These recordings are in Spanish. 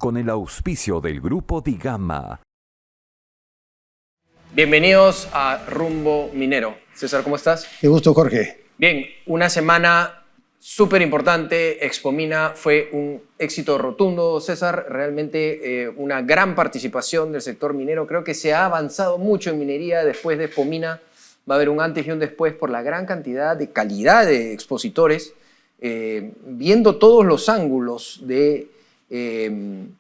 con el auspicio del Grupo Digama. Bienvenidos a Rumbo Minero. César, ¿cómo estás? Qué gusto, Jorge. Bien, una semana súper importante. Expomina fue un éxito rotundo, César. Realmente una gran participación del sector minero. Creo que se ha avanzado mucho en minería después de Expomina. Va a haber un antes y un después por la gran cantidad de calidad de expositores, viendo todos los ángulos de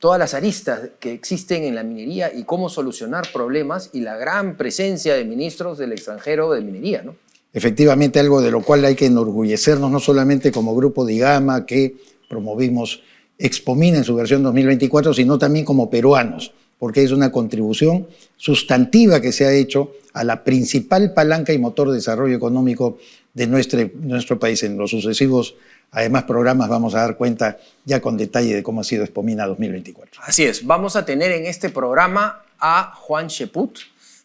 todas las aristas que existen en la minería y cómo solucionar problemas, y la gran presencia de ministros del extranjero de minería, ¿no? Efectivamente, algo de lo cual hay que enorgullecernos, no solamente como Grupo Digama, que promovimos Expomina en su versión 2024, sino también como peruanos, porque es una contribución sustantiva que se ha hecho a la principal palanca y motor de desarrollo económico de nuestro país. En los sucesivos, además, programas vamos a dar cuenta ya con detalle de cómo ha sido Expomina 2024. Así es, vamos a tener en este programa a Juan Cheput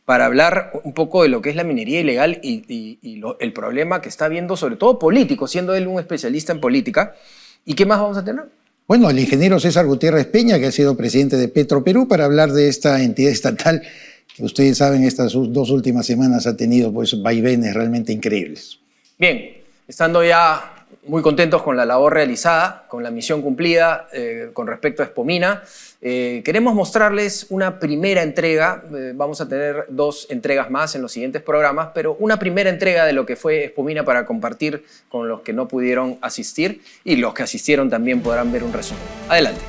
para hablar un poco de lo que es la minería ilegal y el problema que está viendo, sobre todo político, siendo él un especialista en política. ¿Y qué más vamos a tener? Bueno, el ingeniero César Gutiérrez Peña, que ha sido presidente de Petroperú, para hablar de esta entidad estatal que ustedes saben, estas 2 últimas semanas ha tenido pues vaivenes realmente increíbles. Bien, estando ya muy contentos con la labor realizada, con la misión cumplida con respecto a Expomina, queremos mostrarles una primera entrega. Vamos a tener 2 entregas más en los siguientes programas, pero una primera entrega de lo que fue Expomina para compartir con los que no pudieron asistir, y los que asistieron también podrán ver un resumen. Adelante.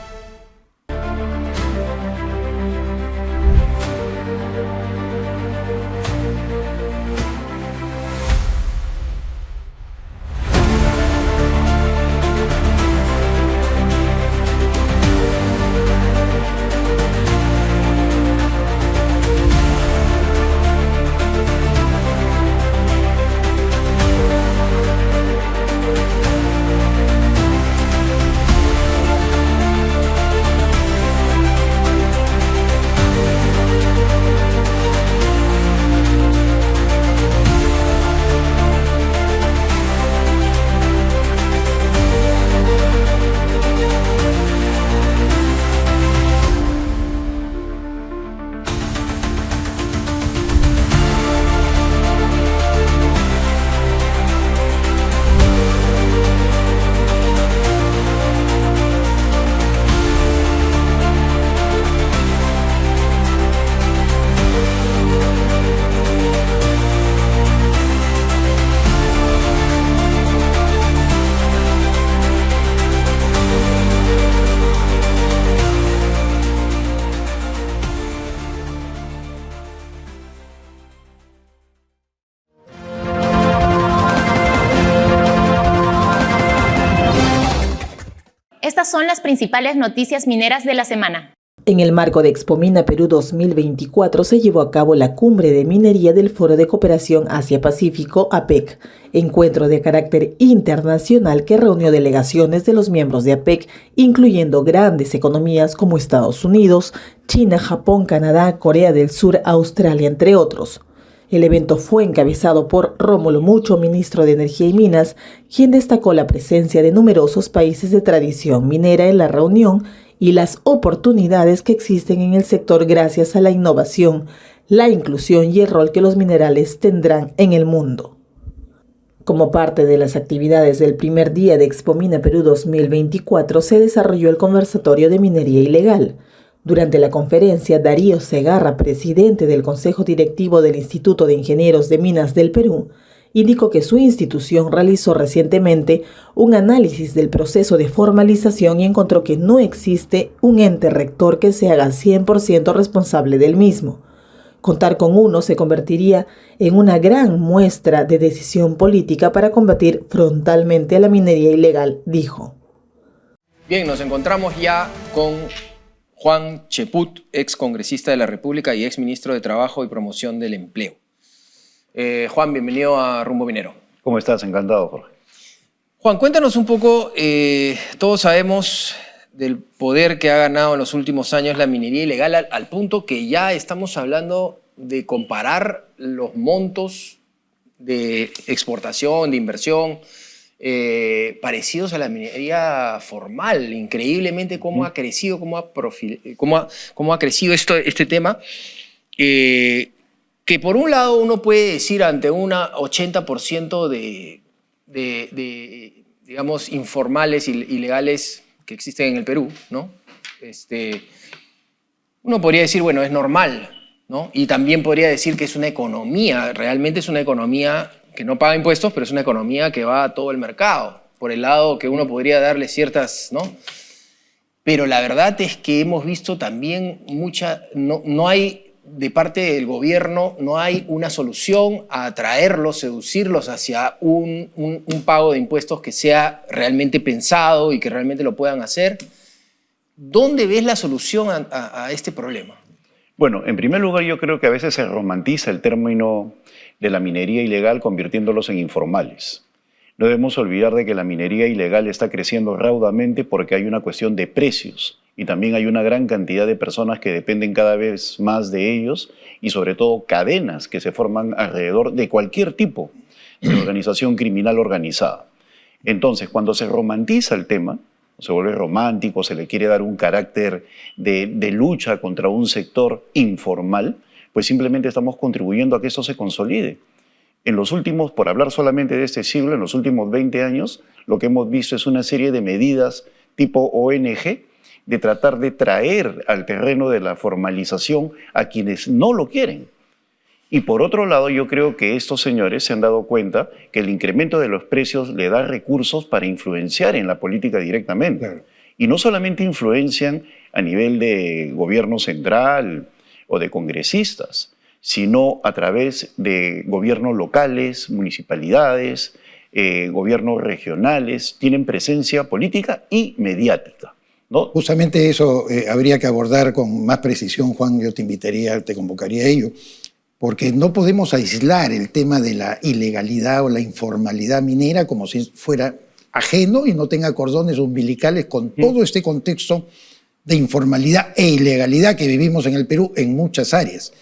Estas son las principales noticias mineras de la semana. En el marco de Expomina Perú 2024 se llevó a cabo la cumbre de minería del Foro de Cooperación Asia-Pacífico, APEC, encuentro de carácter internacional que reunió delegaciones de los miembros de APEC, incluyendo grandes economías como Estados Unidos, China, Japón, Canadá, Corea del Sur, Australia, entre otros. El evento fue encabezado por Rómulo Mucho, ministro de Energía y Minas, quien destacó la presencia de numerosos países de tradición minera en la reunión y las oportunidades que existen en el sector gracias a la innovación, la inclusión y el rol que los minerales tendrán en el mundo. Como parte de las actividades del primer día de Expomina Perú 2024, se desarrolló el conversatorio de minería ilegal. Durante la conferencia, Darío Segarra, presidente del Consejo Directivo del Instituto de Ingenieros de Minas del Perú, indicó que su institución realizó recientemente un análisis del proceso de formalización y encontró que no existe un ente rector que se haga 100% responsable del mismo. Contar con uno se convertiría en una gran muestra de decisión política para combatir frontalmente a la minería ilegal, dijo. Bien, nos encontramos ya con Juan Cheput, ex congresista de la República y ex ministro de Trabajo y Promoción del Empleo. Juan, bienvenido a Rumbo Minero. ¿Cómo estás? Encantado, Jorge. Juan, cuéntanos un poco, todos sabemos del poder que ha ganado en los últimos años la minería ilegal al punto que ya estamos hablando de comparar los montos de exportación, de inversión, parecidos a la minería formal. Increíblemente cómo ha crecido, cómo ha crecido este tema. Que por un lado uno puede decir ante un 80% de, digamos, informales, ilegales que existen en el Perú, ¿no? Uno podría decir, bueno, es normal, ¿no? Y también podría decir que es una economía, realmente es una economía que no paga impuestos, pero es una economía que va a todo el mercado, por el lado que uno podría darle ciertas, ¿no? Pero la verdad es que hemos visto también no hay, de parte del gobierno, no hay una solución a atraerlos, seducirlos hacia un pago de impuestos que sea realmente pensado y que realmente lo puedan hacer. ¿Dónde ves la solución a este problema? Bueno, en primer lugar, yo creo que a veces se romantiza el término de la minería ilegal convirtiéndolos en informales. No debemos olvidar de que la minería ilegal está creciendo raudamente porque hay una cuestión de precios y también hay una gran cantidad de personas que dependen cada vez más de ellos y sobre todo cadenas que se forman alrededor de cualquier tipo de organización criminal organizada. Entonces, cuando se romantiza el tema, se vuelve romántico, se le quiere dar un carácter de lucha contra un sector informal, pues simplemente estamos contribuyendo a que esto se consolide. En los últimos, por hablar solamente de este siglo, en los últimos 20 años, lo que hemos visto es una serie de medidas tipo ONG de tratar de traer al terreno de la formalización a quienes no lo quieren. Y por otro lado, yo creo que estos señores se han dado cuenta que el incremento de los precios le da recursos para influenciar en la política directamente. Claro. Y no solamente influencian a nivel de gobierno central o de congresistas, sino a través de gobiernos locales, municipalidades, gobiernos regionales, tienen presencia política y mediática, ¿no? Justamente eso habría que abordar con más precisión, Juan. Yo te invitaría, te convocaría a ello, porque no podemos aislar el tema de la ilegalidad o la informalidad minera como si fuera ajeno y no tenga cordones umbilicales con todo este contexto de informalidad e ilegalidad que vivimos en el Perú en muchas áreas.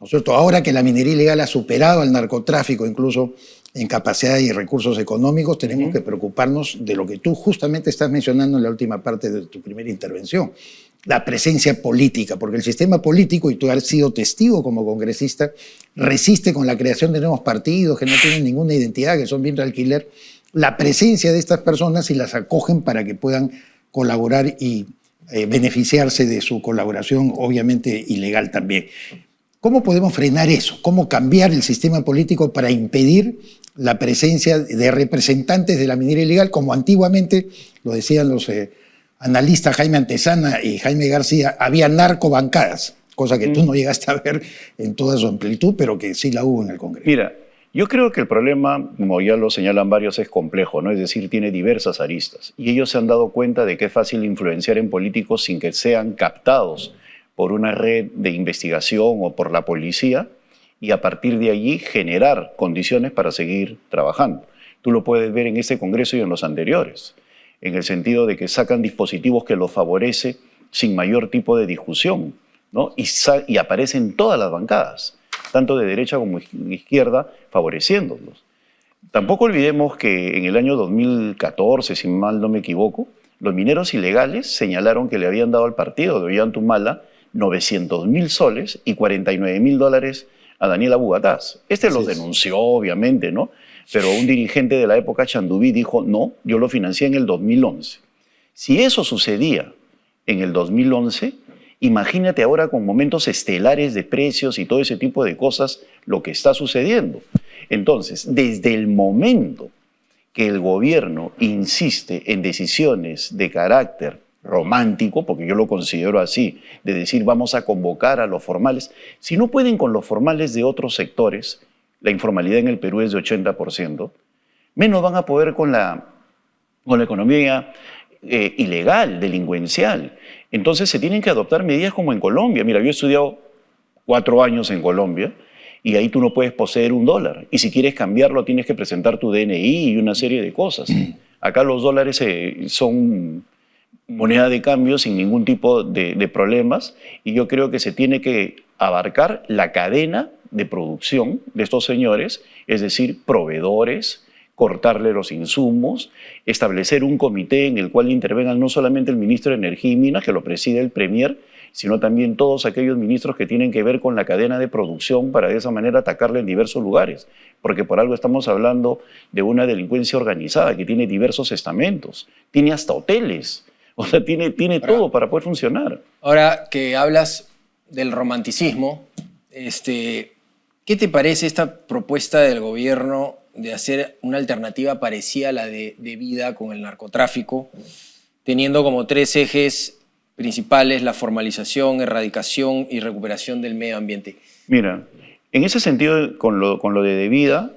¿No es cierto? Ahora que la minería ilegal ha superado al narcotráfico, incluso en capacidad y recursos económicos, tenemos que preocuparnos de lo que tú justamente estás mencionando en la última parte de tu primera intervención, la presencia política, porque el sistema político, y tú has sido testigo como congresista, resiste con la creación de nuevos partidos que no tienen ninguna identidad, que son bien de alquiler, la presencia de estas personas y las acogen para que puedan colaborar y beneficiarse de su colaboración, obviamente ilegal también. ¿Cómo podemos frenar eso? ¿Cómo cambiar el sistema político para impedir la presencia de representantes de la minería ilegal, como antiguamente lo decían los analistas Jaime Antezana y Jaime García, había narcobancadas, cosa que tú no llegaste a ver en toda su amplitud, pero que sí la hubo en el Congreso? Mira, yo creo que el problema, como ya lo señalan varios, es complejo, ¿no? Es decir, tiene diversas aristas. Y ellos se han dado cuenta de que es fácil influenciar en políticos sin que sean captados por una red de investigación o por la policía, y a partir de allí generar condiciones para seguir trabajando. Tú lo puedes ver en este Congreso y en los anteriores, en el sentido de que sacan dispositivos que los favorece sin mayor tipo de discusión, ¿no? Y aparecen todas las bancadas, tanto de derecha como de izquierda, favoreciéndolos. Tampoco olvidemos que en el año 2014, si mal no me equivoco, los mineros ilegales señalaron que le habían dado al partido de Ollantumala 900.000 soles y $49.000 a Daniel Abu Gataz. Los denunció, obviamente, ¿no? Pero un dirigente de la época, Chandubí, dijo, no, yo lo financié en el 2011. Si eso sucedía en el 2011, imagínate ahora con momentos estelares de precios y todo ese tipo de cosas, lo que está sucediendo. Entonces, desde el momento que el gobierno insiste en decisiones de carácter romántico, porque yo lo considero así, de decir vamos a convocar a los formales, si no pueden con los formales de otros sectores, la informalidad en el Perú es de 80%, menos van a poder con la economía ilegal, delincuencial. Entonces se tienen que adoptar medidas como en Colombia. Mira, yo he estudiado 4 años en Colombia y ahí tú no puedes poseer $1. Y si quieres cambiarlo tienes que presentar tu DNI y una serie de cosas. Acá los dólares son moneda de cambio sin ningún tipo de problemas, y yo creo que se tiene que abarcar la cadena de producción de estos señores, es decir, proveedores, cortarle los insumos, establecer un comité en el cual intervengan no solamente el ministro de Energía y Minas, que lo preside el Premier, sino también todos aquellos ministros que tienen que ver con la cadena de producción para de esa manera atacarle en diversos lugares, porque por algo estamos hablando de una delincuencia organizada que tiene diversos estamentos, tiene hasta hoteles, o sea, tiene todo para poder funcionar. Ahora que hablas del romanticismo, ¿qué te parece esta propuesta del gobierno de hacer una alternativa parecida a la de vida con el narcotráfico, teniendo como 3 ejes principales: la formalización, erradicación y recuperación del medio ambiente? Mira, en ese sentido, con lo de debida,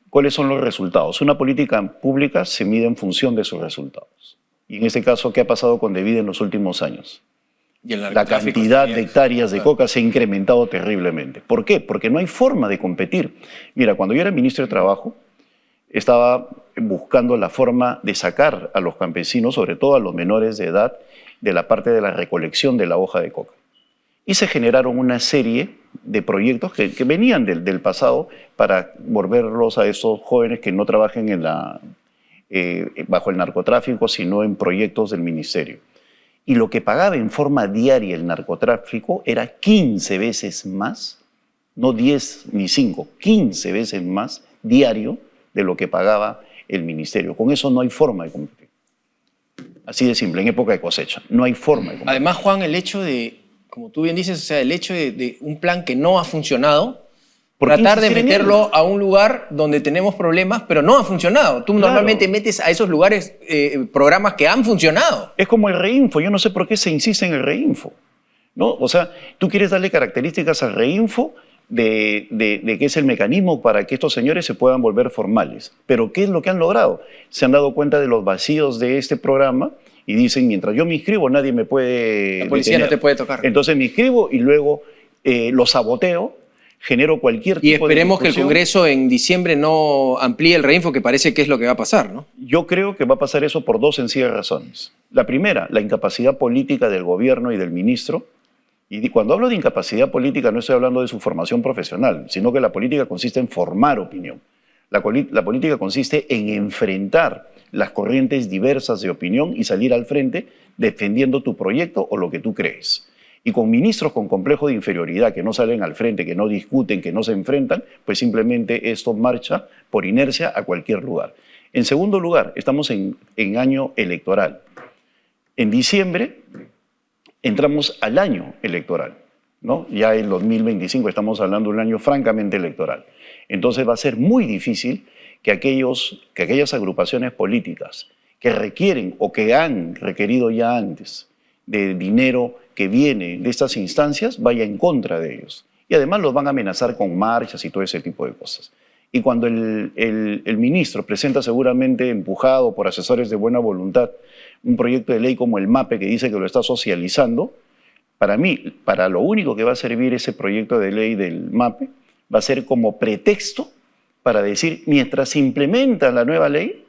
¿cuáles son los resultados? Una política pública se mide en función de sus resultados. Y en este caso, ¿qué ha pasado con debida en los últimos años? La cantidad de hectáreas de coca se ha incrementado terriblemente. ¿Por qué? Porque no hay forma de competir. Mira, cuando yo era ministro de Trabajo, estaba buscando la forma de sacar a los campesinos, sobre todo a los menores de edad, de la parte de la recolección de la hoja de coca. Y se generaron una serie de proyectos que venían del pasado para volverlos a esos jóvenes que no trabajen bajo el narcotráfico, sino en proyectos del ministerio. Y lo que pagaba en forma diaria el narcotráfico era 15 veces más, no 10 ni 5, 15 veces más diario de lo que pagaba el ministerio. Con eso no hay forma de competir. Así de simple, en época de cosecha. No hay forma de competir. Además, Juan, el hecho de, como tú bien dices, o sea, el hecho de un plan que no ha funcionado, tratar de meterlo a un lugar donde tenemos problemas, pero no ha funcionado. Tú normalmente metes a esos lugares programas que han funcionado. Es como el Reinfo. Yo no sé por qué se insiste en el Reinfo, ¿no? O sea, tú quieres darle características al Reinfo de que es el mecanismo para que estos señores se puedan volver formales. Pero ¿qué es lo que han logrado? Se han dado cuenta de los vacíos de este programa y dicen, mientras yo me inscribo, nadie me puede La policía detener. no te puede tocar. Entonces me inscribo y luego lo saboteo, genero cualquier tipo de Y esperemos que el discusión. Congreso en diciembre no amplíe el Reinfo, que parece que es lo que va a pasar, ¿no? Yo creo que va a pasar eso por 2 sencillas razones. La primera, la incapacidad política del gobierno y del ministro. Y cuando hablo de incapacidad política no estoy hablando de su formación profesional, sino que la política consiste en formar opinión. La política consiste en enfrentar las corrientes diversas de opinión y salir al frente defendiendo tu proyecto o lo que tú crees. Y con ministros con complejo de inferioridad que no salen al frente, que no discuten, que no se enfrentan, pues simplemente esto marcha por inercia a cualquier lugar. En segundo lugar, estamos en año electoral. En diciembre entramos al año electoral, ¿no? Ya en 2025 estamos hablando de un año francamente electoral. Entonces va a ser muy difícil que aquellas agrupaciones políticas que requieren o que han requerido ya antes de dinero que viene de estas instancias vaya en contra de ellos. Y además los van a amenazar con marchas y todo ese tipo de cosas. Y cuando el ministro presenta, seguramente empujado por asesores de buena voluntad, un proyecto de ley como el MAPE que dice que lo está socializando, para mí, para lo único que va a servir ese proyecto de ley del MAPE va a ser como pretexto para decir, mientras se implementa la nueva ley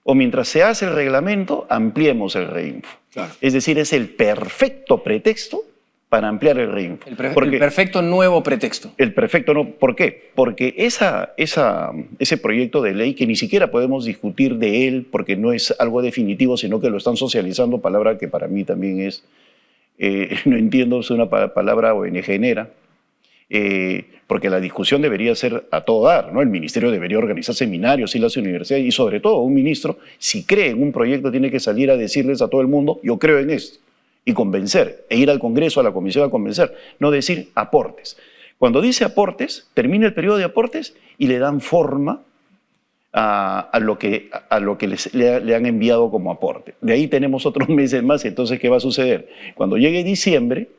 o mientras se hace el reglamento, ampliemos el Reinfo. Claro. Es decir, es el perfecto pretexto para ampliar el Reinfo. El perfecto nuevo pretexto. El perfecto no. ¿Por qué? Porque ese proyecto de ley, que ni siquiera podemos discutir de él porque no es algo definitivo, sino que lo están socializando, palabra que para mí también es, no entiendo, es una palabra ONG-nera, porque la discusión debería ser a todo dar, ¿no? El ministerio debería organizar seminarios y las universidades, y sobre todo un ministro, si cree en un proyecto, tiene que salir a decirles a todo el mundo, yo creo en esto, y convencer, e ir al Congreso, a la Comisión a convencer, no decir aportes. Cuando dice aportes, termina el periodo de aportes y le dan forma a lo que le han enviado como aporte. De ahí tenemos otros meses más, entonces, ¿qué va a suceder? Cuando llegue diciembre,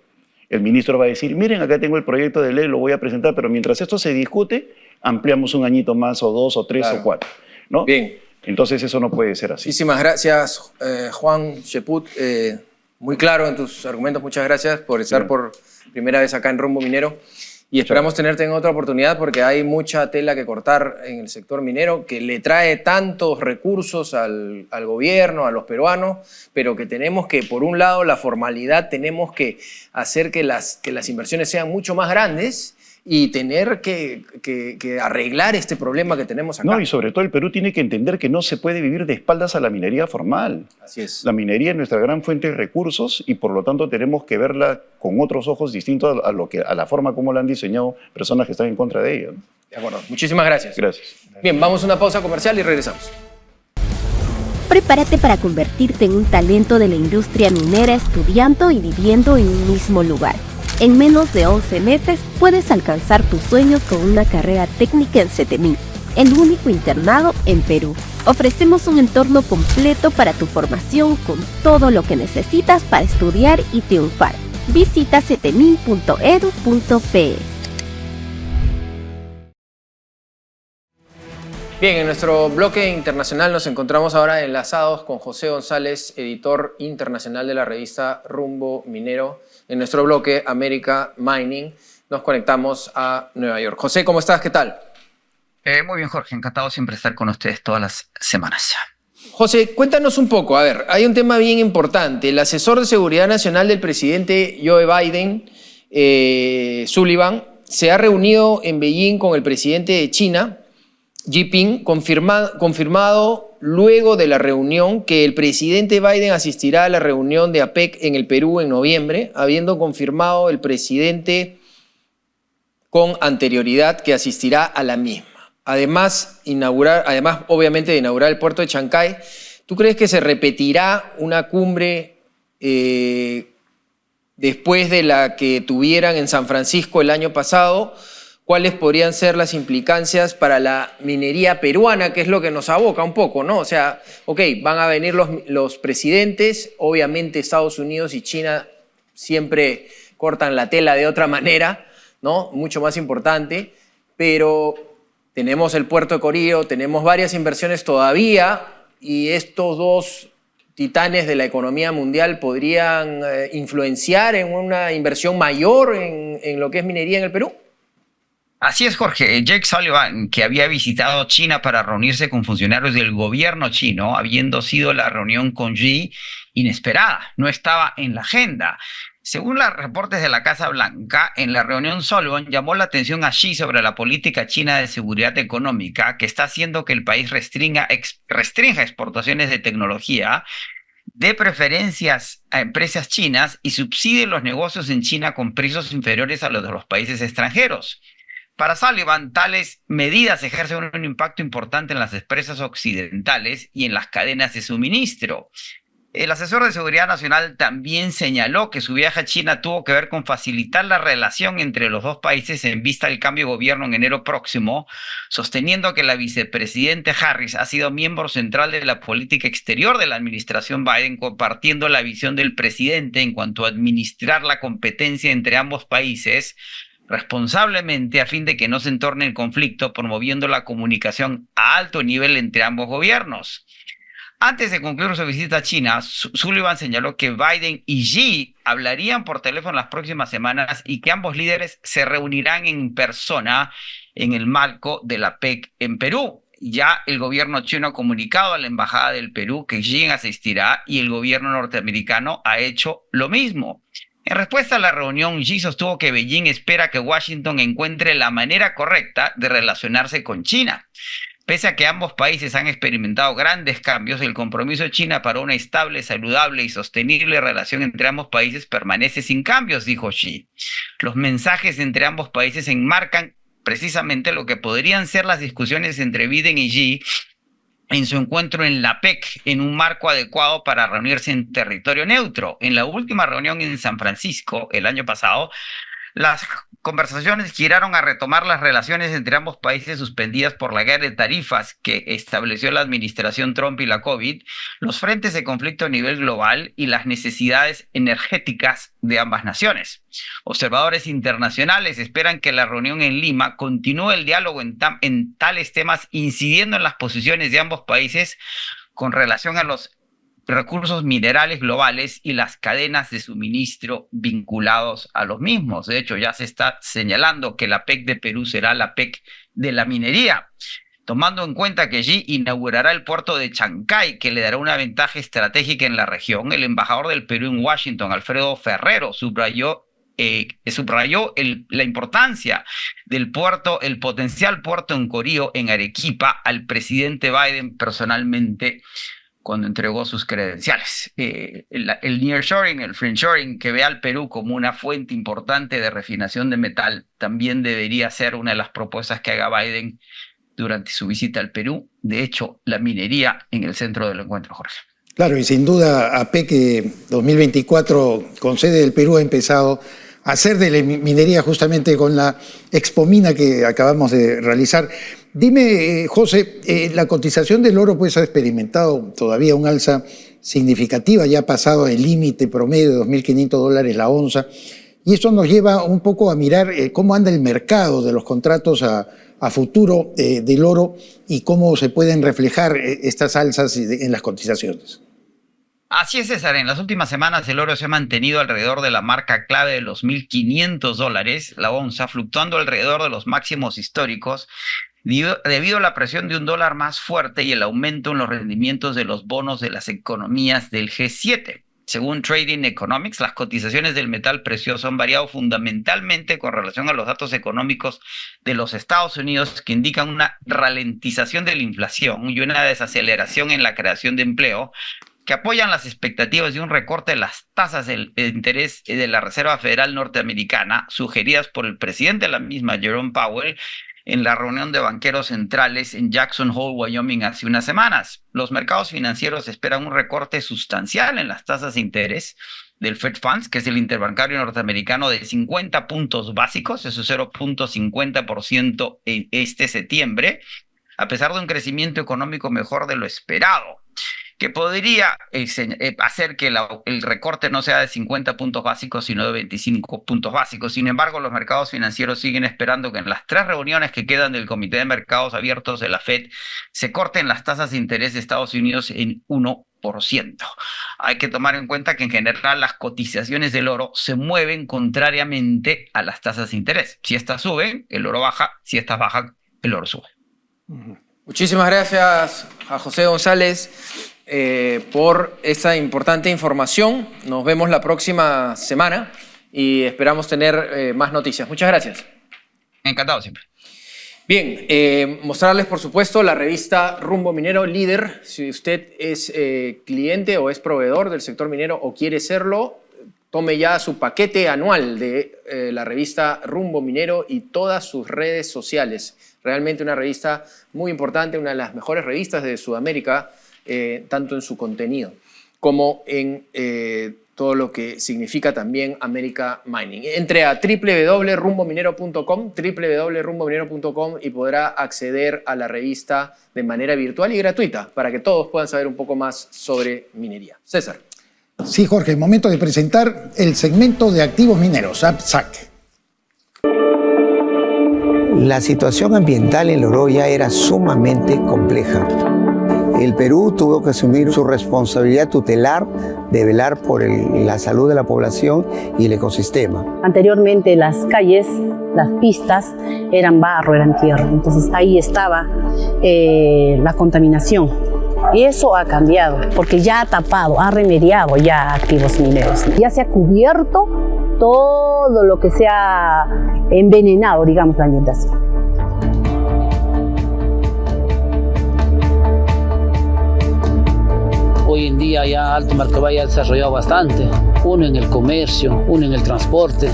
el ministro va a decir, miren, acá tengo el proyecto de ley, lo voy a presentar, pero mientras esto se discute, ampliamos un añito más, o 2, o 3, claro, o 4, ¿no? Bien. Entonces eso no puede ser así. Muchísimas gracias, Juan Cheput. Muy claro en tus argumentos. Muchas gracias por estar por primera vez acá en Rumbo Minero. Y esperamos tenerte en otra oportunidad porque hay mucha tela que cortar en el sector minero que le trae tantos recursos al gobierno, a los peruanos, pero que tenemos que, por un lado, la formalidad, tenemos que hacer que las inversiones sean mucho más grandes y tener que arreglar este problema que tenemos acá. No, y sobre todo el Perú tiene que entender que no se puede vivir de espaldas a la minería formal. Así es. La minería es nuestra gran fuente de recursos y por lo tanto tenemos que verla con otros ojos distintos a la forma como la han diseñado personas que están en contra de ella, ¿no? De acuerdo. Muchísimas gracias. Gracias. Bien, vamos a una pausa comercial y regresamos. Prepárate para convertirte en un talento de la industria minera estudiando y viviendo en un mismo lugar. En menos de 11 meses puedes alcanzar tus sueños con una carrera técnica en CETEMIN, el único internado en Perú. Ofrecemos un entorno completo para tu formación con todo lo que necesitas para estudiar y triunfar. Visita cetemin.edu.pe. Bien, en nuestro bloque internacional nos encontramos ahora enlazados con José González, editor internacional de la revista Rumbo Minero. En nuestro bloque América Mining nos conectamos a Nueva York. José, ¿cómo estás? ¿Qué tal? Muy bien, Jorge. Encantado siempre estar con ustedes todas las semanas. José, cuéntanos un poco. A ver, hay un tema bien importante. El asesor de seguridad nacional del presidente Joe Biden, Sullivan, se ha reunido en Beijing con el presidente de China, Xi Jinping, confirmado luego de la reunión que el presidente Biden asistirá a la reunión de APEC en el Perú en noviembre, habiendo confirmado el presidente con anterioridad que asistirá a la misma. Además, obviamente, de inaugurar el puerto de Chancay, ¿tú crees que se repetirá una cumbre después de la que tuvieran en San Francisco el año pasado? ¿Cuáles podrían ser las implicancias para la minería peruana, que es lo que nos aboca un poco, ¿no? O sea, ok, van a venir los presidentes, obviamente Estados Unidos y China siempre cortan la tela de otra manera, ¿no? Mucho más importante, pero tenemos el puerto de Corío, tenemos varias inversiones todavía y estos dos titanes de la economía mundial podrían influenciar en una inversión mayor en lo que es minería en el Perú. Así es, Jorge. Jake Sullivan, que había visitado China para reunirse con funcionarios del gobierno chino, habiendo sido la reunión con Xi inesperada, no estaba en la agenda. Según los reportes de la Casa Blanca, en la reunión Sullivan llamó la atención a Xi sobre la política china de seguridad económica que está haciendo que el país restrinja exportaciones de tecnología, dé preferencias a empresas chinas y subsidie los negocios en China con precios inferiores a los de los países extranjeros. Para Sullivan, tales medidas ejercen un impacto importante en las empresas occidentales y en las cadenas de suministro. El asesor de seguridad nacional también señaló que su viaje a China tuvo que ver con facilitar la relación entre los dos países en vista del cambio de gobierno en enero próximo, sosteniendo que la vicepresidenta Harris ha sido miembro central de la política exterior de la administración Biden, compartiendo la visión del presidente en cuanto a administrar la competencia entre ambos países responsablemente a fin de que no se entorne el conflicto, promoviendo la comunicación a alto nivel entre ambos gobiernos. Antes de concluir su visita a China, Sullivan señaló que Biden y Xi hablarían por teléfono las próximas semanas y que ambos líderes se reunirán en persona en el marco de la APEC en Perú. Ya el gobierno chino ha comunicado a la embajada del Perú que Xi asistirá y el gobierno norteamericano ha hecho lo mismo. En respuesta a la reunión, Xi sostuvo que Beijing espera que Washington encuentre la manera correcta de relacionarse con China. Pese a que ambos países han experimentado grandes cambios, el compromiso de China para una estable, saludable y sostenible relación entre ambos países permanece sin cambios, dijo Xi. Los mensajes entre ambos países enmarcan precisamente lo que podrían ser las discusiones entre Biden y Xi en su encuentro en la APEC, en un marco adecuado para reunirse en territorio neutro. En la última reunión en San Francisco, el año pasado, las conversaciones giraron a retomar las relaciones entre ambos países suspendidas por la guerra de tarifas que estableció la administración Trump y la COVID, los frentes de conflicto a nivel global y las necesidades energéticas de ambas naciones. Observadores internacionales esperan que la reunión en Lima continúe el diálogo en tales temas, incidiendo en las posiciones de ambos países con relación a los recursos minerales globales y las cadenas de suministro vinculados a los mismos. De hecho, ya se está señalando que la PEC de Perú será la PEC de la minería, tomando en cuenta que Xi inaugurará el puerto de Chancay, que le dará una ventaja estratégica en la región. El embajador del Perú en Washington, Alfredo Ferrero, subrayó subrayó la importancia del puerto, el potencial puerto en Corío, en Arequipa, al presidente Biden personalmente cuando entregó sus credenciales. El nearshoring, el friendshoring, que ve al Perú como una fuente importante de refinación de metal, también debería ser una de las propuestas que haga Biden durante su visita al Perú. De hecho, la minería en el centro del encuentro, Jorge. Claro, y sin duda APEC 2024 con sede del Perú ha empezado a hacer de la minería justamente con la Expomina que acabamos de realizar. Dime, José, la cotización del oro pues ha experimentado todavía un alza significativa, ya ha pasado el límite promedio de $2.500 la onza, y esto nos lleva un poco a mirar cómo anda el mercado de los contratos a futuro del oro y cómo se pueden reflejar estas alzas en las cotizaciones. Así es, César. En las últimas semanas el oro se ha mantenido alrededor de la marca clave de los $1.500 la onza, fluctuando alrededor de los máximos históricos debido a la presión de un dólar más fuerte y el aumento en los rendimientos de los bonos de las economías del G7. Según Trading Economics, las cotizaciones del metal precioso han variado fundamentalmente con relación a los datos económicos de los Estados Unidos, que indican una ralentización de la inflación y una desaceleración en la creación de empleo, que apoyan las expectativas de un recorte de las tasas de interés de la Reserva Federal norteamericana, sugeridas por el presidente de la misma, Jerome Powell, en la reunión de banqueros centrales en Jackson Hole, Wyoming, hace unas semanas. Los mercados financieros esperan un recorte sustancial en las tasas de interés del Fed Funds, que es el interbancario norteamericano, de 50 puntos básicos, eso es 0.50% en este septiembre, a pesar de un crecimiento económico mejor de lo esperado, que podría hacer que el recorte no sea de 50 puntos básicos, sino de 25 puntos básicos. Sin embargo, los mercados financieros siguen esperando que en las 3 reuniones que quedan del Comité de Mercados Abiertos de la Fed se corten las tasas de interés de Estados Unidos en 1%. Hay que tomar en cuenta que en general las cotizaciones del oro se mueven contrariamente a las tasas de interés. Si estas suben, el oro baja; si estas bajan, el oro sube. Muchísimas gracias a José González por esta importante información. Nos vemos la próxima semana y esperamos tener más noticias. Muchas gracias. Encantado siempre. Bien, mostrarles por supuesto la revista Rumbo Minero Líder. Si usted es cliente o es proveedor del sector minero o quiere serlo, tome ya su paquete anual de la revista Rumbo Minero y todas sus redes sociales. Realmente una revista muy importante, una de las mejores revistas de Sudamérica, tanto en su contenido como en todo lo que significa también America Mining. Entre a www.rumbominero.com y podrá acceder a la revista de manera virtual y gratuita para que todos puedan saber un poco más sobre minería. César. Sí, Jorge, es momento de presentar el segmento de activos mineros, APSAC. La situación ambiental en Loroya era sumamente compleja. El Perú tuvo que asumir su responsabilidad tutelar de velar por la salud de la población y el ecosistema. Anteriormente las calles, las pistas eran barro, eran tierra, entonces ahí estaba la contaminación. Y eso ha cambiado, porque ya ha tapado, ha remediado ya activos mineros. Ya se ha cubierto todo lo que se ha envenenado, digamos, la ambientación. Hoy en día ya Alto Marcabay ha desarrollado bastante, uno en el comercio, uno en el transporte,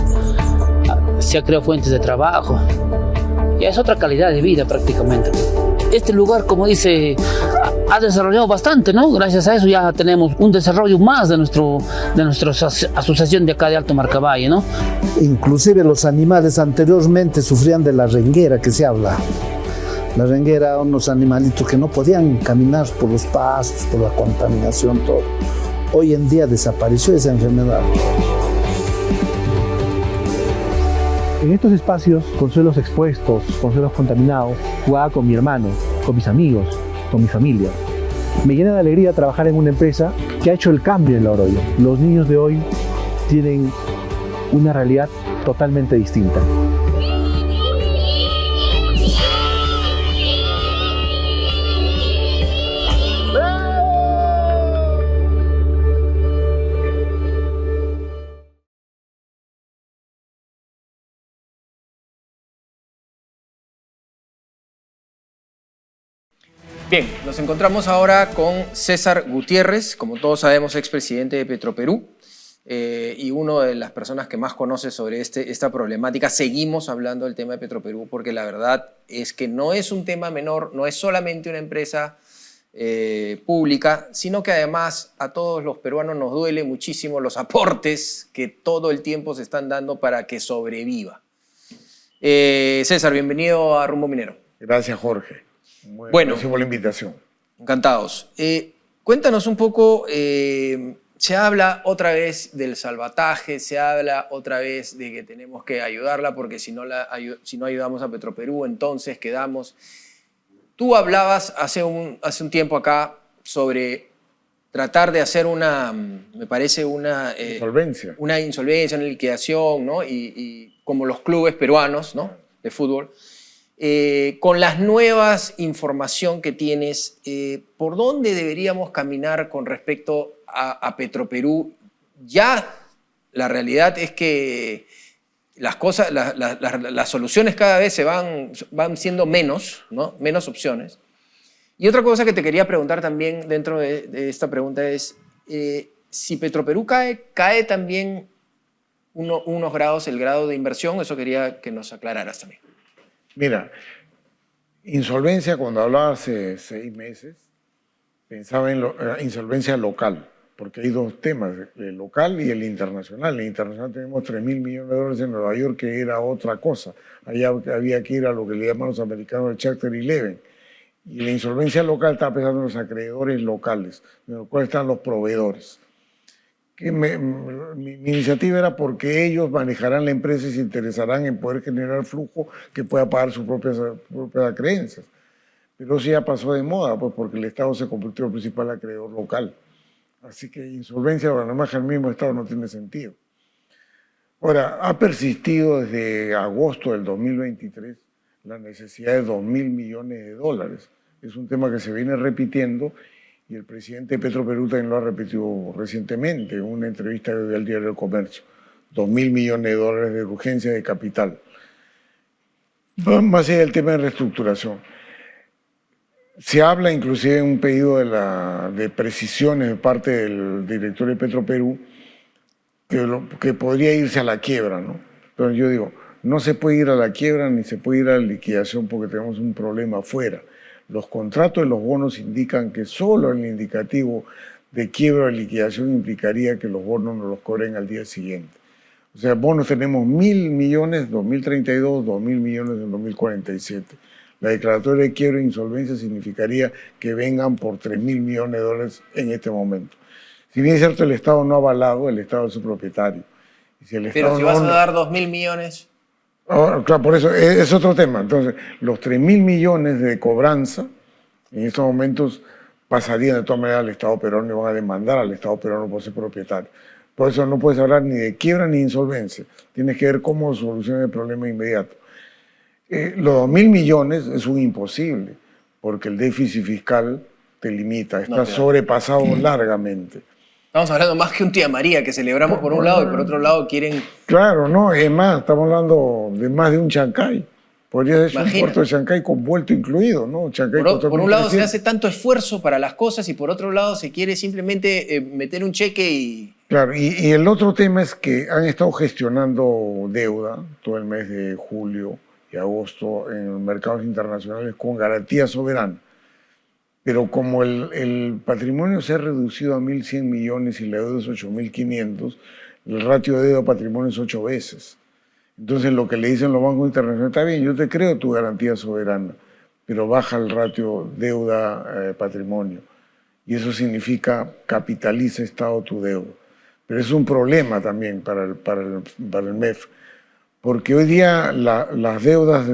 se ha creado fuentes de trabajo, ya es otra calidad de vida prácticamente. Este lugar, como dice, ha desarrollado bastante, ¿no? Gracias a eso ya tenemos un desarrollo más de nuestra asociación de acá de Alto Marcabay, ¿no? Inclusive los animales anteriormente sufrían de la renguera que se habla. La renguera, unos animalitos que no podían caminar por los pastos, por la contaminación, todo. Hoy en día desapareció esa enfermedad. En estos espacios, con suelos expuestos, con suelos contaminados, jugaba con mi hermano, con mis amigos, con mi familia. Me llena de alegría trabajar en una empresa que ha hecho el cambio en Loroyo. Los niños de hoy tienen una realidad totalmente distinta. Bien, nos encontramos ahora con César Gutiérrez, como todos sabemos, expresidente de Petroperú, y una de las personas que más conoce sobre esta problemática. Seguimos hablando del tema de Petroperú porque la verdad es que no es un tema menor, no es solamente una empresa pública, sino que además a todos los peruanos nos duele muchísimo los aportes que todo el tiempo se están dando para que sobreviva. César, bienvenido a Rumbo Minero. Gracias, Jorge. Bueno, gracias por la invitación. Encantados. Cuéntanos un poco, se habla otra vez del salvataje, se habla otra vez de que tenemos que ayudarla porque si no ayudamos a Petroperú, entonces quedamos. Tú hablabas hace un tiempo acá sobre tratar de hacer me parece una insolvencia, una liquidación, ¿no? Y como los clubes peruanos, ¿no? De fútbol. Con las nuevas información que tienes, ¿por dónde deberíamos caminar con respecto a Petroperú? Ya la realidad es que las cosas, las soluciones cada vez van siendo menos, ¿no? Menos opciones. Y otra cosa que te quería preguntar también dentro de esta pregunta es, si Petroperú cae también unos grados el grado de inversión, eso quería que nos aclararas también. Mira, insolvencia, cuando hablaba hace 6 meses, pensaba en insolvencia local, porque hay dos temas, el local y el internacional. En el internacional tenemos 3.000 millones de dólares en Nueva York, que era otra cosa. Allá había que ir a lo que le llaman los americanos el Chapter 11. Y la insolvencia local está pensando en los acreedores locales, en los cuales están los proveedores. Mi iniciativa era porque ellos manejarán la empresa y se interesarán en poder generar flujo que pueda pagar sus propias creencias. Pero eso ya pasó de moda, pues porque el Estado se convirtió en el principal acreedor local. Así que insolvencia para nomás el mismo Estado no tiene sentido. Ahora, ha persistido desde agosto del 2023 la necesidad de 2.000 millones de dólares. Es un tema que se viene repitiendo. Y el presidente de Petroperú también lo ha repetido recientemente en una entrevista que dio al Diario del Comercio. 2.000 millones de dólares de urgencia de capital. Más allá del tema de reestructuración. Se habla inclusive en un pedido de precisiones de parte del director de Petroperú que podría irse a la quiebra, ¿no? Entonces yo digo, no se puede ir a la quiebra ni se puede ir a la liquidación porque tenemos un problema afuera. Los contratos de los bonos indican que solo el indicativo de quiebra o liquidación implicaría que los bonos no los cobren al día siguiente. O sea, bonos tenemos 1.000 millones en 2032, 2.000 millones en 2047. La declaratoria de quiebra e insolvencia significaría que vengan por 3.000 millones de dólares en este momento. Si bien es cierto, el Estado no ha avalado, el Estado es su propietario. Y si el Estado Pero si vas a dar 2.000 millones... Claro, por eso es otro tema. Entonces, los 3.000 millones de cobranza en estos momentos pasarían de todas maneras al Estado peruano y van a demandar al Estado peruano por ser propietario. Por eso no puedes hablar ni de quiebra ni de insolvencia. Tienes que ver cómo solucionar el problema inmediato. Los 2.000 millones es un imposible, porque el déficit fiscal te limita, está sobrepasado largamente. Estamos hablando más que un Tía María que celebramos por un lado y por otro lado quieren... Claro, no, es más, estamos hablando de más de un Chancay. Podría ser un puerto de Chancay con vuelto incluido, ¿no? Chancay por un lado se hace tanto esfuerzo para las cosas y por otro lado se quiere simplemente meter un cheque y... Claro, y el otro tema es que han estado gestionando deuda todo el mes de julio y agosto en los mercados internacionales con garantía soberana. Pero como el patrimonio se ha reducido a 1.100 millones y la deuda es 8.500, el ratio de deuda-patrimonio es 8 veces. Entonces lo que le dicen los bancos internacionales, está bien, yo te creo tu garantía soberana, pero baja el ratio deuda-patrimonio. Y eso significa capitaliza Estado tu deuda. Pero es un problema también para el MEF. Porque hoy día las deudas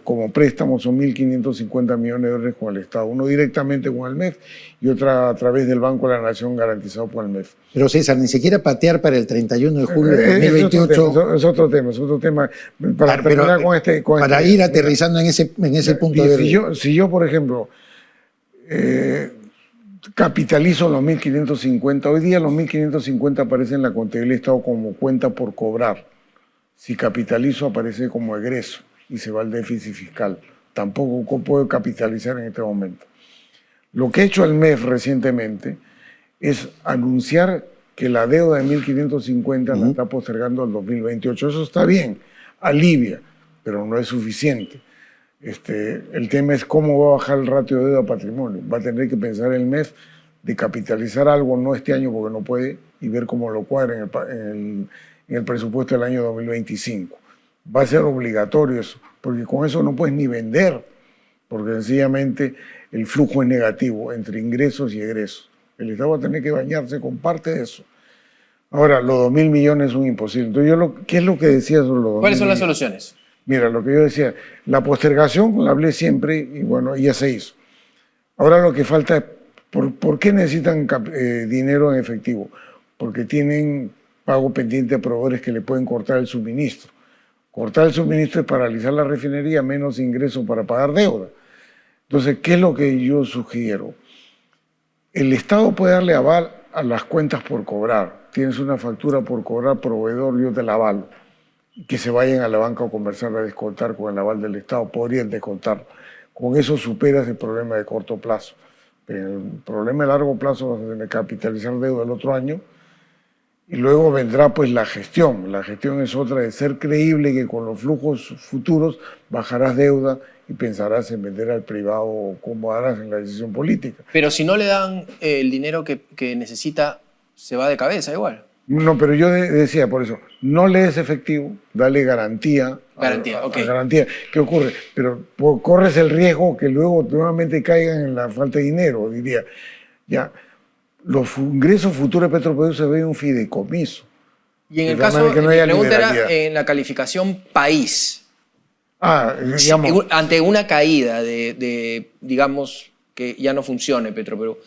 como préstamos son 1.550 millones de dólares con el Estado. Uno directamente con el MEF y otra a través del Banco de la Nación garantizado por el MEF. Pero César, ni siquiera patear para el 31 de julio de 2028. Es otro tema. Para terminar para ir aterrizando en ese punto de vista. Si yo, por ejemplo, capitalizo los 1.550, hoy día los 1.550 aparecen en la contabilidad del Estado como cuenta por cobrar. Si capitalizo aparece como egreso y se va al déficit fiscal. Tampoco puedo capitalizar en este momento. Lo que ha hecho el MEF recientemente es anunciar que la deuda de 1.550 la está postergando al 2028. Eso está bien, alivia, pero no es suficiente. El tema es cómo va a bajar el ratio de deuda a patrimonio. Va a tener que pensar el MEF de capitalizar algo, no este año porque no puede, y ver cómo lo cuadra en el presupuesto del año 2025. Va a ser obligatorio eso, porque con eso no puedes ni vender, porque sencillamente el flujo es negativo entre ingresos y egresos. El Estado va a tener que bañarse con parte de eso. Ahora, los 2.000 millones son imposibles. Entonces, ¿qué es lo que decía sobre los 2.000 ¿Cuáles son las millones? soluciones? Mira, lo que yo decía, la postergación, la hablé siempre y bueno, ya se hizo. Ahora lo que falta es, ¿por qué necesitan dinero en efectivo? Porque tienen pago pendiente a proveedores que le pueden cortar el suministro. Cortar el suministro es paralizar la refinería, menos ingresos para pagar deuda. Entonces, ¿qué es lo que yo sugiero? El Estado puede darle aval a las cuentas por cobrar. Tienes una factura por cobrar, proveedor, yo te la avalo. Que se vayan a la banca comercial a descontar con el aval del Estado, podrían descontarlo. Con eso superas el problema de corto plazo. Pero el problema de largo plazo vas a tener que capitalizar deuda el otro año y luego vendrá pues la gestión. La gestión es otra de ser creíble que con los flujos futuros bajarás deuda y pensarás en vender al privado o cómo harás en la decisión política. Pero si no le dan el dinero que necesita, se va de cabeza igual. No, pero yo decía por eso, no le des efectivo, dale garantía. Ok. Garantía. ¿Qué ocurre? Pero corres el riesgo que luego nuevamente caigan en la falta de dinero, diría. Ya, los ingresos futuros de Petroperú se ven un fideicomiso. Y en el caso, que no mi haya pregunta era liberalidad. en la calificación país. Digamos. Ante una caída digamos, que ya no funcione Petroperú,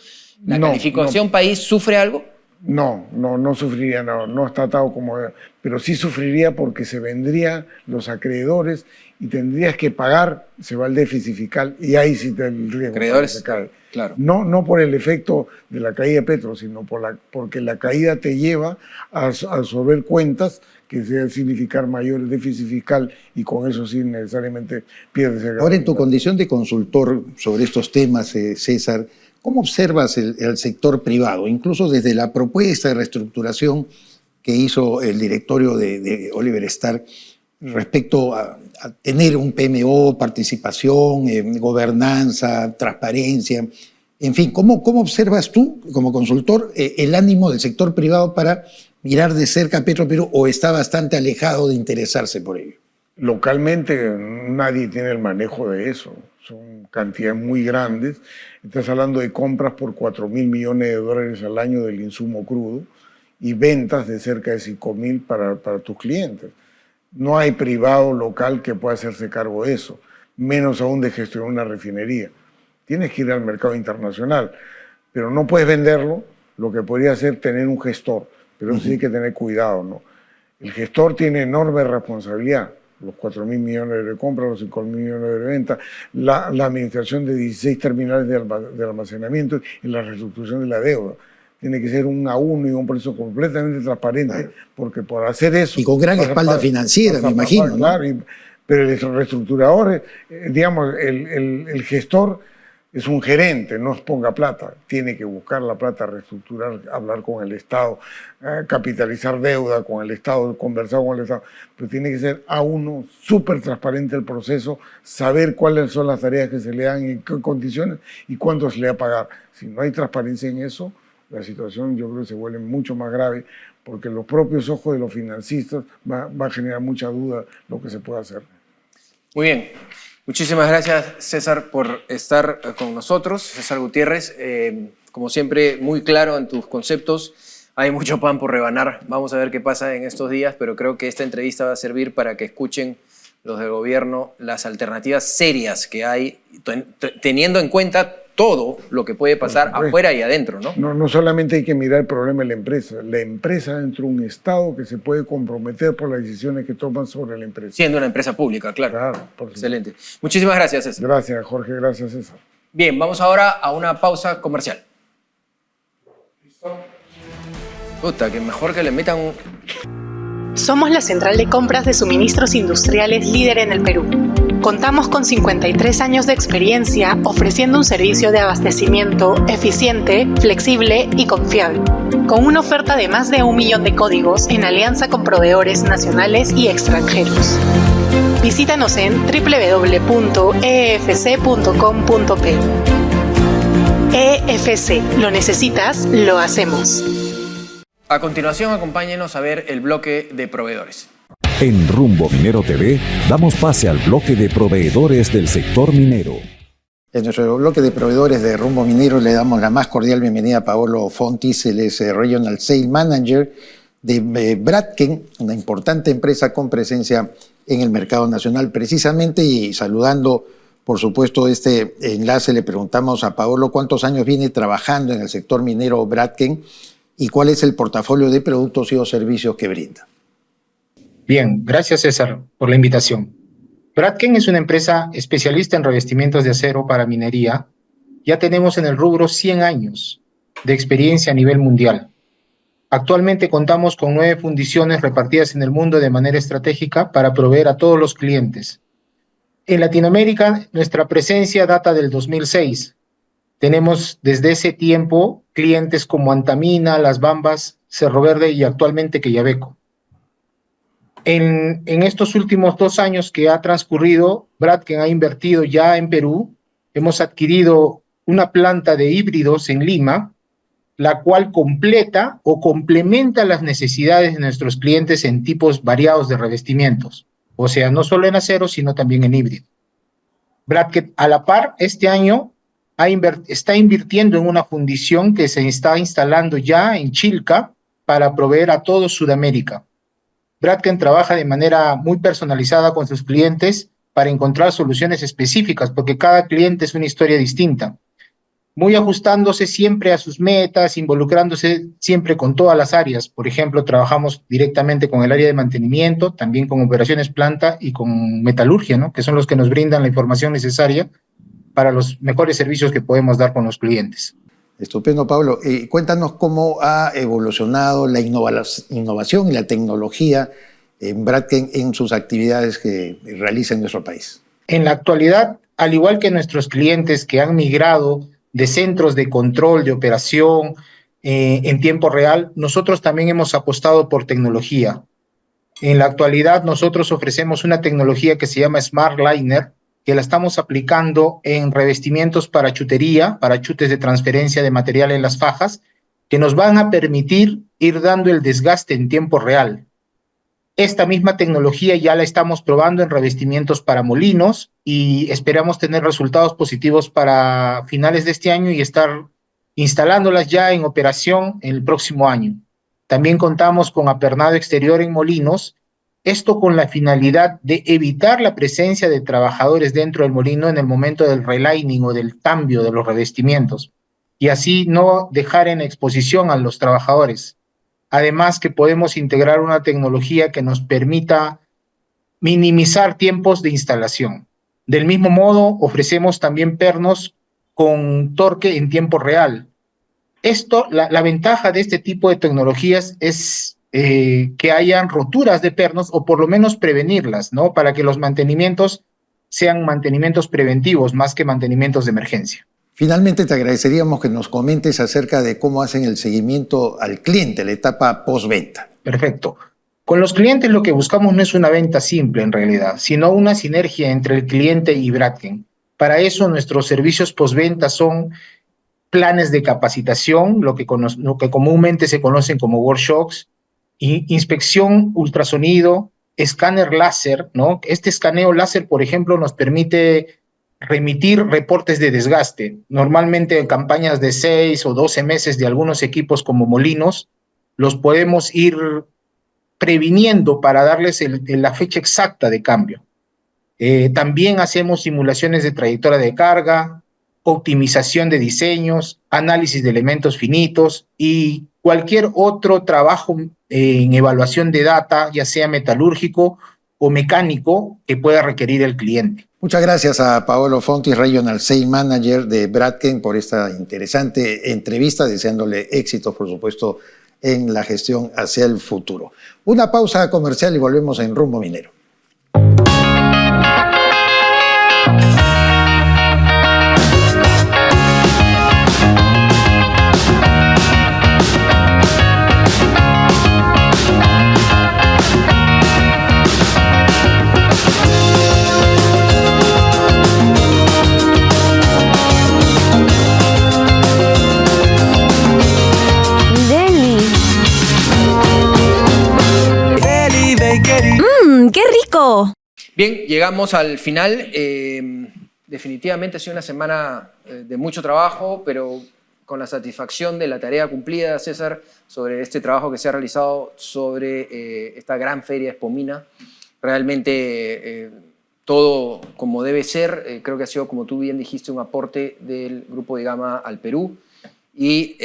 ¿la calificación país sufre algo? No sufriría, no está atado como... Pero sí sufriría porque se vendrían los acreedores y tendrías que pagar, se va el déficit fiscal y ahí sí te el riesgo. ¿Acreedores? Se cae. Claro. No por el efecto de la caída de Petro, sino porque la caída te lleva a absorber cuentas que deben significar mayor déficit fiscal y con eso sí necesariamente pierdes el... Ahora, en tu condición de consultor sobre estos temas, César, ¿cómo observas el sector privado? Incluso desde la propuesta de reestructuración que hizo el directorio de Oliver Stark respecto a tener un PMO, participación, gobernanza, transparencia, en fin, ¿cómo observas tú como consultor el ánimo del sector privado para mirar de cerca a Petroperú o está bastante alejado de interesarse por ello? Localmente nadie tiene el manejo de eso. Son cantidades muy grandes. Estás hablando de compras por 4.000 millones de dólares al año del insumo crudo y ventas de cerca de 5.000 para tus clientes. No hay privado local que pueda hacerse cargo de eso, menos aún de gestionar una refinería. Tienes que ir al mercado internacional, pero no puedes venderlo. Lo que podría hacer tener un gestor, pero sí hay que tener cuidado, ¿no? El gestor tiene enorme responsabilidad. Los 4.000 millones de compra, los 5.000 millones de venta, la administración de 16 terminales de almacenamiento y la reestructuración de la deuda. Tiene que ser un a uno y un proceso completamente transparente, porque por hacer eso... Y con gran espalda financiera, me imagino, ¿no? Claro, pero el reestructurador, digamos, el gestor es un gerente, no ponga plata. Tiene que buscar la plata, reestructurar, hablar con el Estado, capitalizar deuda con el Estado, conversar con el Estado. Pero tiene que ser a uno, súper transparente el proceso, saber cuáles son las tareas que se le dan, en qué condiciones y cuánto se le va a pagar. Si no hay transparencia en eso, la situación yo creo que se vuelve mucho más grave porque los propios ojos de los financistas va a generar mucha duda lo que se puede hacer. Muy bien. Muchísimas gracias, César, por estar con nosotros. César Gutiérrez, como siempre, muy claro en tus conceptos. Hay mucho pan por rebanar. Vamos a ver qué pasa en estos días, pero creo que esta entrevista va a servir para que escuchen los del gobierno las alternativas serias que hay, teniendo en cuenta todo lo que puede pasar afuera y adentro, ¿no? No solamente hay que mirar el problema de la empresa dentro de un Estado que se puede comprometer por las decisiones que toman sobre la empresa. Siendo una empresa pública, claro. Claro, por excelente. Muchísimas gracias, César. Gracias, Jorge. Gracias, César. Bien, vamos ahora a una pausa comercial. ¿Listo? Puta, que mejor que le metan un... Somos la central de compras de suministros industriales líder en el Perú. Contamos con 53 años de experiencia ofreciendo un servicio de abastecimiento eficiente, flexible y confiable, con una oferta de más de 1 millón de códigos en alianza con proveedores nacionales y extranjeros. Visítanos en www.efc.com.p. EFC, lo necesitas, lo hacemos. A continuación, acompáñenos a ver el bloque de proveedores. En Rumbo Minero TV damos pase al bloque de proveedores del sector minero. En nuestro bloque de proveedores de Rumbo Minero le damos la más cordial bienvenida a Paolo Fontis, él es Regional Sales Manager de Bradken, una importante empresa con presencia en el mercado nacional. Precisamente, y saludando por supuesto este enlace, le preguntamos a Paolo cuántos años viene trabajando en el sector minero Bradken y cuál es el portafolio de productos y o servicios que brinda. Bien, gracias César por la invitación. Bradken es una empresa especialista en revestimientos de acero para minería. Ya tenemos en el rubro 100 años de experiencia a nivel mundial. Actualmente contamos con 9 fundiciones repartidas en el mundo de manera estratégica para proveer a todos los clientes. En Latinoamérica, nuestra presencia data del 2006. Tenemos desde ese tiempo clientes como Antamina, Las Bambas, Cerro Verde y actualmente Quellaveco. En estos últimos 2 años que ha transcurrido, Bradken ha invertido ya en Perú. Hemos adquirido una planta de híbridos en Lima, la cual completa o complementa las necesidades de nuestros clientes en tipos variados de revestimientos. O sea, no solo en acero, sino también en híbrido. Bradken, a la par, este año está invirtiendo en una fundición que se está instalando ya en Chilca para proveer a todo Sudamérica. Bradken trabaja de manera muy personalizada con sus clientes para encontrar soluciones específicas, porque cada cliente es una historia distinta. Muy ajustándose siempre a sus metas, involucrándose siempre con todas las áreas. Por ejemplo, trabajamos directamente con el área de mantenimiento, también con operaciones planta y con metalurgia, ¿no? Que son los que nos brindan la información necesaria para los mejores servicios que podemos dar con los clientes. Estupendo, Pablo. Cuéntanos cómo ha evolucionado la innovación y la tecnología en Bradken en sus actividades que realiza en nuestro país. En la actualidad, al igual que nuestros clientes que han migrado de centros de control, de operación en tiempo real, nosotros también hemos apostado por tecnología. En la actualidad, nosotros ofrecemos una tecnología que se llama Smart Liner, que la estamos aplicando en revestimientos para chutería, para chutes de transferencia de material en las fajas, que nos van a permitir ir dando el desgaste en tiempo real. Esta misma tecnología ya la estamos probando en revestimientos para molinos y esperamos tener resultados positivos para finales de este año y estar instalándolas ya en operación en el próximo año. También contamos con apernado exterior en molinos, esto con la finalidad de evitar la presencia de trabajadores dentro del molino en el momento del relining o del cambio de los revestimientos, y así no dejar en exposición a los trabajadores. Además que podemos integrar una tecnología que nos permita minimizar tiempos de instalación. Del mismo modo, ofrecemos también pernos con torque en tiempo real. La ventaja de este tipo de tecnologías es que hayan roturas de pernos o por lo menos prevenirlas, ¿no? Para que los mantenimientos sean mantenimientos preventivos más que mantenimientos de emergencia. Finalmente, te agradeceríamos que nos comentes acerca de cómo hacen el seguimiento al cliente, la etapa postventa. Perfecto. Con los clientes lo que buscamos no es una venta simple en realidad, sino una sinergia entre el cliente y Bradken. Para eso nuestros servicios postventa son planes de capacitación, lo que comúnmente se conocen como workshops, inspección ultrasonido, escáner láser, ¿no? Este escaneo láser, por ejemplo, nos permite remitir reportes de desgaste. Normalmente en campañas de 6 o 12 meses de algunos equipos como molinos, los podemos ir previniendo para darles la fecha exacta de cambio. También hacemos simulaciones de trayectoria de carga, optimización de diseños, análisis de elementos finitos y cualquier otro trabajo en evaluación de data, ya sea metalúrgico o mecánico, que pueda requerir el cliente. Muchas gracias a Paolo Fontis, Regional Sales Manager de Bradken, por esta interesante entrevista, deseándole éxitos, por supuesto, en la gestión hacia el futuro. Una pausa comercial y volvemos en Rumbo Minero. Bien, llegamos al final. Definitivamente ha sido una semana de mucho trabajo, pero con la satisfacción de la tarea cumplida, César, sobre este trabajo que se ha realizado sobre esta gran feria Expomina. Realmente todo como debe ser. Creo que ha sido, como tú bien dijiste, un aporte del Grupo de Gama al Perú. Y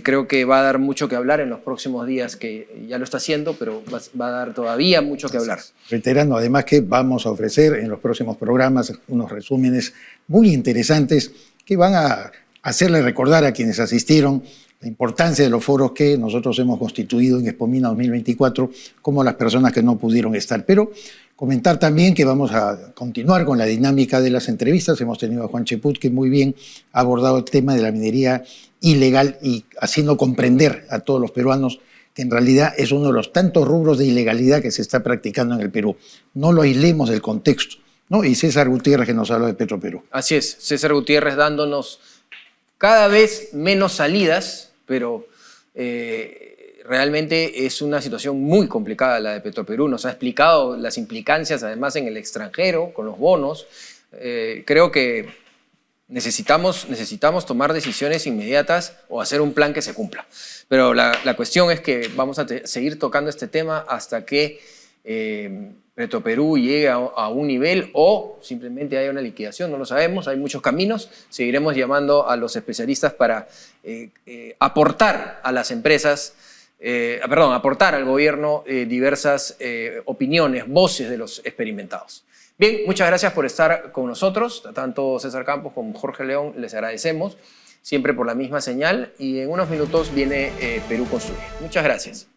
creo que va a dar mucho que hablar en los próximos días, que ya lo está haciendo, pero va a dar todavía mucho que hablar. Reiterando además que vamos a ofrecer en los próximos programas unos resúmenes muy interesantes que van a hacerle recordar a quienes asistieron la importancia de los foros que nosotros hemos constituido en Expomina 2024, como las personas que no pudieron estar. Pero comentar también que vamos a continuar con la dinámica de las entrevistas. Hemos tenido a Juan Cheput, que muy bien ha abordado el tema de la minería ilegal y haciendo comprender a todos los peruanos que en realidad es uno de los tantos rubros de ilegalidad que se está practicando en el Perú. No lo aislemos del contexto, ¿no? Y César Gutiérrez, que nos habla de Petroperú. Así es, César Gutiérrez dándonos cada vez menos salidas, pero realmente es una situación muy complicada la de Petroperú. Nos ha explicado las implicancias, además, en el extranjero, con los bonos. Creo que necesitamos tomar decisiones inmediatas o hacer un plan que se cumpla. Pero la cuestión es que vamos a seguir tocando este tema hasta que Petroperú llegue a un nivel o simplemente haya una liquidación, no lo sabemos, hay muchos caminos. Seguiremos llamando a los especialistas para aportar a las empresas, aportar al gobierno diversas opiniones, voces de los experimentados. Bien, muchas gracias por estar con nosotros, tanto César Campos como Jorge León, les agradecemos, siempre por la misma señal, y en unos minutos viene Perú Construye. Muchas gracias.